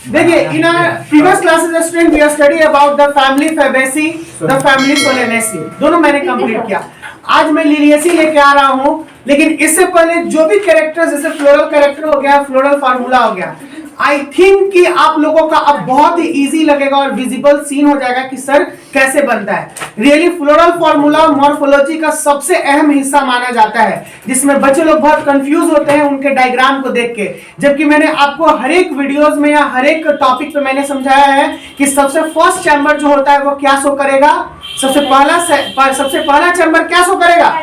देखिए इन previous classes student we are study about the family Fabaceae, the family Solanaceae, दोनों मैंने complete किया। आज मैं लिलिएसी लेके आ रहा हूं, लेकिन इससे पहले जो भी कैरेक्टर्स जैसे फ्लोरल कैरेक्टर हो गया, फ्लोरल फार्मूला हो गया, आई थिंक कि आप लोगों का अब बहुत ही इजी लगेगा और विजिबल सीन हो जाएगा कि सर कैसे बनता है। रियली फ्लोरल फार्मूला मॉर्फोलॉजी का सबसे अहम हिस्सा माना जाता है, जिसमें बच्चे लोग बहुत कंफ्यूज होते हैं उनके डायग्राम को देख के, जबकि मैंने आपको हर एक वीडियोस में या हर एक टॉपिक पे मैंने समझाया है कि सबसे फर्स्ट चैम्बर जो होता है वो क्या शो करेगा, सबसे पहला चैम्बर क्या शो करेगा,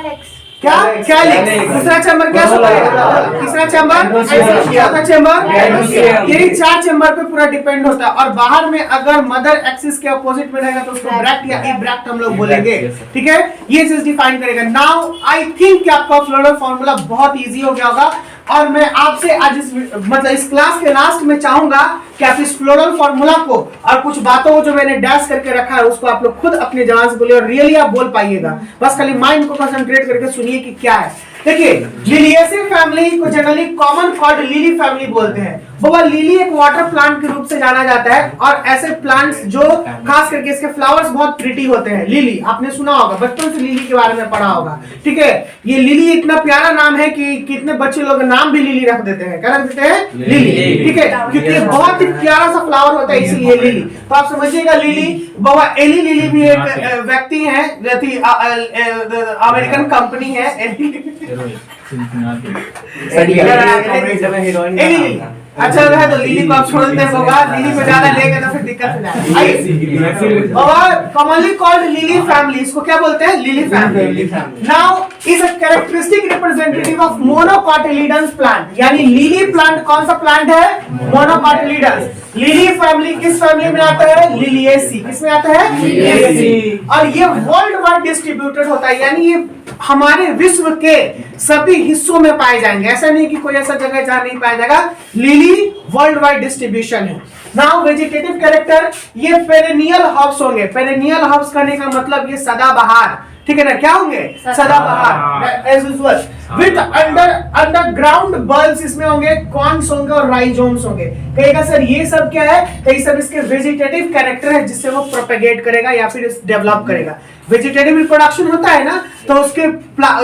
क्या कैलिक्स, दूसरा चैम्बर क्या शो करेगा, तीसरा चैम्बर, चौथा चैम्बर, यही 4 चैम्बर पे पूरा डिपेंड होता है। और बाहर में अगर मदर एक्सिस के अपोजिट में रहेगा तो उसको ब्रैक्ट या इब्रैक्ट हम लोग बोलेंगे, ठीक है, ये चीज डिफाइन करेगा। नाउ आई थिंक कि आपका फ्लोरल फार्मूला बहुत इजी हो गया होगा, और मैं आपसे आज इस क्लास के लास्ट में चाहूंगा कि आप इस फ्लोरल फार्मूला को और कुछ बातों को जो मैंने डैश करके रखा है उसको आप लोग खुद अपने जबान से बोलिए और रियली आप बोल पाइएगा। बस खाली माइंड को कंसंट्रेट करके सुनिए कि क्या है। देखिए लिलिएसी फैमिली को generally common called lily family बोलते हैं। वो लिली एक वाटर प्लांट के रूप से जाना जाता है, और ऐसे प्लांट्स जो खास करके इसके फ्लावर्स बहुत प्रिटी होते हैं। लिली आपने सुना होगा, बचपन से लिली के बारे में पढ़ा होगा, ठीक है। ये लिली इतना प्यारा नाम है कि कितने बच्चे लोग नाम भी लिली रख देते हैं, क्या रख देते हैं, लिली, ठीक है, क्योंकि ये बहुत ही प्यारा सा फ्लावर होता है, इसीलिए लिली। तो आप समझिएगा लिली, बाबा एली लिली भी एक व्यक्ति है, अमेरिकन कंपनी है अच्छा है, तो लिली को आप छोड़ देते होगा, लिली को ज्यादा लेंगे तो फिर दिक्कत हो जाएगी। और कॉमनली कॉल्ड लिली फैमिली, इसको क्या बोलते हैं, lily family. Now is a characteristic representative of मोनोकोटिलिडन्स plant, यानी लिली प्लांट कौन सा प्लांट है, मोनोकोटिलिडन्स। लिली फैमिली किस फैमिली में आता है, लिलिएसी, किस में आता है, लिलिएसी। और ये वर्ल्ड वाइड डिस्ट्रीब्यूटेड होता है, यानी ये हमारे विश्व के सभी हिस्सों में पाए जाएंगे, ऐसा नहीं कि कोई ऐसा जगह जहां नहीं पाया जाएगा। लिली वर्ल्ड वाइड डिस्ट्रीब्यूशन है। नाउ वेजिटेटिव कैरेक्टर, ये पेरेनियल हर्ब्स होंगे। पेरेनियल हर्ब्स करने का मतलब ये सदाबहार, ठीक है ना, क्या होंगे, सदाबहार as usual, with underground bulbs इसमें होंगे, कॉर्न्स होंगे और राइजोम्स होंगे। कहेगा सर ये सब क्या है, कई सब इसके वेजिटेटिव कैरेक्टर है जिससे वो प्रोपेगेट करेगा या फिर डेवलप करेगा। वेजिटेटिव रिप्रोडक्शन होता है ना, तो उसके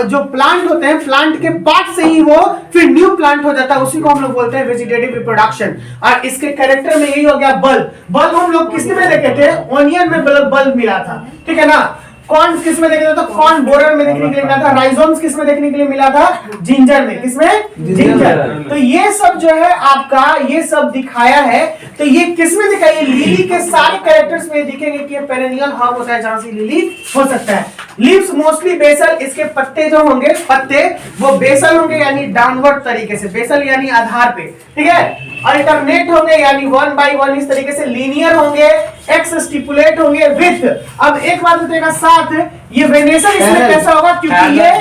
जो प्लांट होते हैं, प्लांट के पार्ट से ही वो फिर न्यू प्लांट हो जाता है, उसी को हम लोग बोलते हैं वेजिटेटिव रिप्रोडक्शन। और इसके कैरेक्टर में यही हो गया बल्ब। बल्ब हम लोग किस में देखे थे, ऑनियन में बल्ब मिला था, ठीक है ना। कॉर्न किस में देखने, तो कॉर्न बोरर में देखने के लिए मिला था। राइजोम्स किस में देखने के लिए मिला था, जिंजर में, किसमें, जिंजर। तो ये सब जो है आपका, ये सब दिखाया है। तो ये किस में दिखाया, लिली के सारे कैरेक्टर्स में दिखेंगे कि पेरेनियल हर्ब होता है जहां से लिली हो सकता है। लीव्स मोस्टली बेसल, इसके पत्ते जो होंगे, पत्ते वो बेसल होंगे, यानी डाउनवर्ड तरीके से, बेसल यानी आधार पे, ठीक है। अल्टरनेट होंगे यानी 1 by 1 इस तरीके से, लीनियर होंगे, एक्स स्टिपुलेट होंगे विथ। अब एक बात बताएगा साथ, ये वेनेसन इसमें कैसा होगा, क्योंकि ये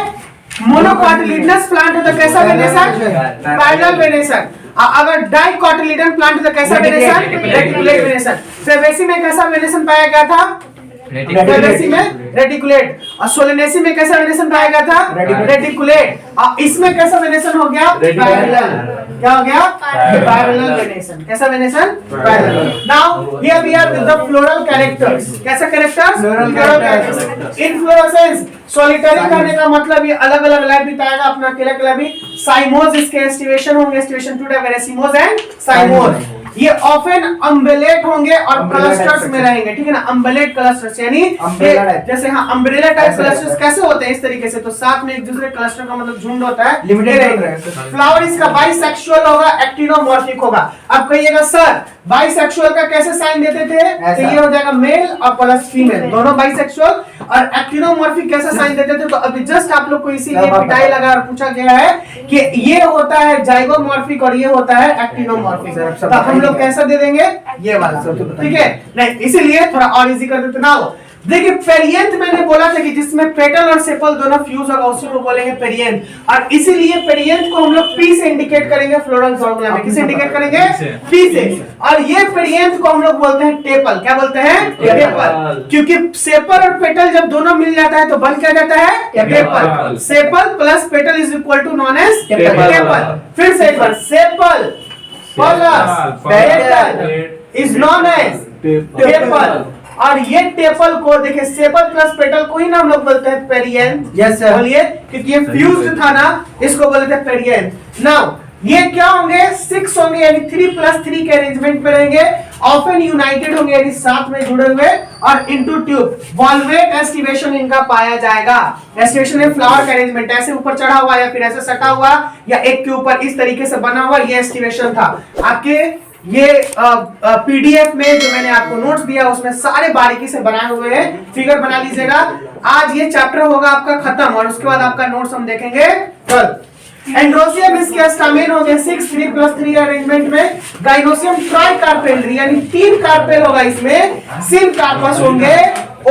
मोनोकोटिलिडनस प्लांट है तो कैसा वेनेसन, पैरेलल वेनेसन। अगर डाइकोटिलिडन प्लांट है तो कैसा वेनेसन, रेटिकुलेट वेनेसन। फेबेसी में कैसा वेनेसन पाया गया था, फेबेसी में रेटिकुलेट। और सोलेनेसी में कैसा वेनेसन पाया गया था, रेटिकुलेट। इसमें कैसा वेनेसन हो गया, पैरेलल। क्या हो गया, पैरेलल वेनेसन। कैसा venation, parallel. Now here we are with the floral characters. कैसा characters, floral characters. Inflorescence, solitary करने का मतलब ये अलग अलग लाइफ बिताएगा, अपना अकेला अकेला भी। साइमोज, इसके एस्टिवेशन होंगे, aestivation two type, racemose and cymose. ये ऑफन अम्बेलेट होंगे और क्लस्टर्स में रहेंगे, ठीक है ना। अम्बेलेट क्लस्टर्स यानी जैसे हाँ अम्ब्रेला टाइप क्लस्टर्स कैसे होते हैं, इस तरीके से, तो साथ में एक दूसरे क्लस्टर का मतलब झुंड होता है, लिमिटेड। फ्लावर इसका बाइसेक्सुअल होगा, एक्टिनोमॉर्फिक होगा। अब कहिएगा सर बाइसेक्सुअल का कैसे साइन देते थे, तो ये हो जाएगा मेल और प्लस फीमेल, दोनों बाइसेक्सुअल। और एक्टिनोमॉर्फिक कैसे साइन देते थे, तो अभी जस्ट आप लोग को इसीलिए पिटाई लगा और पूछा गया है कि ये होता है जाइगोमॉर्फिक और ये होता है एक्टिनोमॉर्फिक। तो हम लोग कैसा दे देंगे, ये वाला, ठीक है। नहीं इसीलिए थोड़ा और इजी कर देते ना। देखिए पेरियंथ मैंने बोला था कि जिसमें पेटल और सेपल दोनों फ्यूज होगा, उसी को बोलेंगे पेरियंथ। और इसीलिए पेरियंथ को हम लोग पी से इंडिकेट करेंगे फ्लोरल फार्मूला में। किसे इंडिकेट करेंगे, पी से। और ये पेरियंथ को हम लोग बोलते हैं टेपल। क्या बोलते हैं, टेपल। क्योंकि सेपल और पेटल जब दोनों मिल जाता है तो बन क्या जाता है, tepal. Sepal plus petal is equal to known as tepal. फिर से एक बार, sepal petal is known as tepal. और ये टेपल को देखिए, सेपल प्लस पेटल को ही ना हम लोग बोलते हैं पेरियंथ। यस सर, बोलिए, क्योंकि ये फ्यूज्ड था ना, इसको बोलते हैं पेरियंथ। नाउ ये क्या होंगे, 6 होंगे, यानी 3+3 के अरेंजमेंट में रहेंगे, ऑफन यूनाइटेड होंगे यानी साथ में जुड़े हुए, और इनटू ट्यूब वॉल्वेट एस्टिवेशन इनका पाया जाएगा। एस्टिवेशन में फ्लावर का अरेंजमेंट ऐसे ऊपर चढ़ा हुआ या फिर ऐसे सटा हुआ या एक के ऊपर इस तरीके से बना हुआ, ये एस्टिवेशन था। आपके ये पीडीएफ में जो मैंने आपको नोट्स दिया उसमें सारे बारीकी से बनाए हुए हैं, फिगर बना लीजिएगा। आज ये चैप्टर होगा आपका खत्म और उसके बाद आपका नोट्स हम देखेंगे कल। एंड्रोसियम इसके स्टामेन हो गए 6 3+3 अरेंजमेंट में। गाइनोसियम ट्राई कार्पेल यानी 3 कार्पेल होगा इसमें, सिन कार्पस होंगे,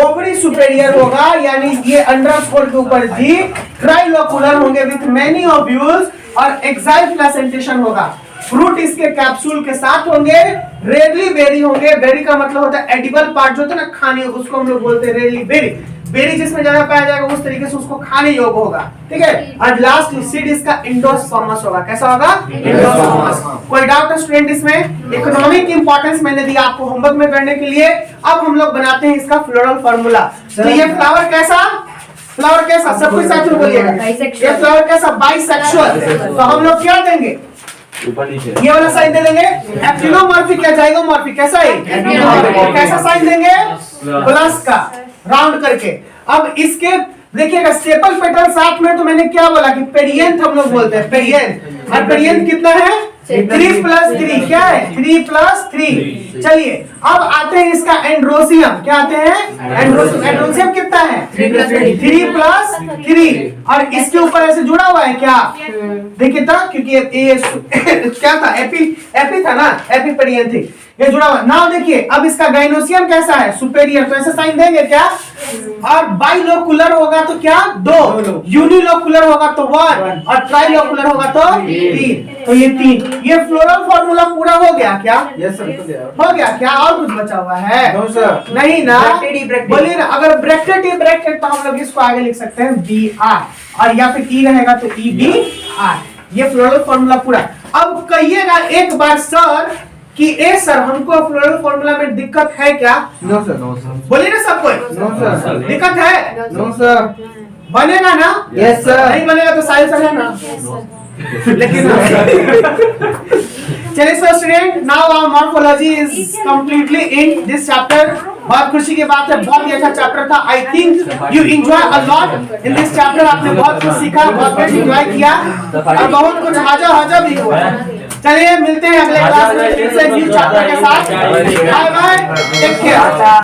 ओवरी सुपेरियर होगा यानी ये अंडरस्कोर के ऊपर जी, ट्राइलोकुलर होंगे विथ मेनी ओव्यूल्स, और एक्साइल प्लेसेंटेशन होगा। फ्रूट इसके कैप्सूल के साथ होंगे, रेडली बेरी होंगे। बेरी का मतलब होता है एडिबल पार्ट जो होता है ना खाने, उसको हम लोग बोलते हैं रेडली बेरी। बेरी जिसमें ज्यादा पाया जाएगा उस तरीके से उसको खाने योग्य होगा, ठीक है। और लास्ट सीड इसका एंडोस्पर्मस होगा। कैसा होगा? एंडोस्पर्मस। कोई डाउट है स्टूडेंट इसमें? इकोनॉमिक इंपॉर्टेंस मैंने दिया आपको होमवर्क में करने के लिए। अब हम लोग बनाते हैं इसका फ्लोरल फार्मूला। तो ये फ्लावर कैसा, फ्लावर कैसा, सब कुछ साथ में बोलिएगा। ये फ्लावर कैसा? बाइसेक्सुअल। तो हम लोग क्या देंगे, ये वाला साइन दे देंगे एक्टिनोमॉर्फिक या जाइगोमॉर्फिक। कैसा है? कैसा साइन देंगे? प्लस का, राउंड करके। अब इसके देखिएगा सेपल पेटल साथ में, तो मैंने क्या बोला कि पेरियंथ हम लोग बोलते हैं, पेरियंथ। और पेरियंथ कितना है? 3+3। क्या है? 3+3। चलिए अब आते हैं इसका एंड्रोसियम। क्या आते हैं? एंड्रोसियम। एंड्रोसियम कितना है? 3+3। और इसके ऊपर ऐसे जुड़ा हुआ है क्या? देखिए था, क्योंकि ये क्या था, एपी था ना, एपी पेरियंथ थी, ये जुड़ा हुआ। नाउ देखिए अब इसका गाइनोसियम कैसा है? सुपेरियर। तो ऐसे साइन देंगे क्या? और बाइलोकुलर होगा तो क्या? 2। यूनिलोकुलर होगा तो 1, और ट्राइलोकुलर होगा तो 3। तो ये 3। ये फ्लोरल फार्मूला पूरा हो गया क्या? यस सर, हो गया क्या? और कुछ बचा हुआ है? नो सर, नहीं ना, ब्रैकेट बोलिए ना। अगर ब्रैकेट ही ब्रैकेट तो हम लोग इसको आगे लिख सकते हैं BR, और या फिर E रहेगा तो EBR। ये फ्लोरल फार्मूला पूरा। अब कहिएगा एक बार सर कि ए सर हमको फ्लोरल फार्मूला में दिक्कत है क्या? नो सर, नो सर, बोलिए ना सब कोई। नो सर, दिक्कत है? नो सर, बनेगा ना? यस सर, नहीं बनेगा तो साइल सर है ना, लेकिन चलिए so student, now our morphology is completely in this chapter. बहुत खुशी की बात है, बहुत ही अच्छा चैप्टर था। I think you enjoy a lot in this chapter. आपने बहुत कुछ सीखा, बहुत कुछ एंजॉय किया, और बहुत कुछ हाजा भी हुआ। चलिए मिलते हैं अगले क्लास में फिर से न्यू चैप्टर के साथ। Bye bye, take care.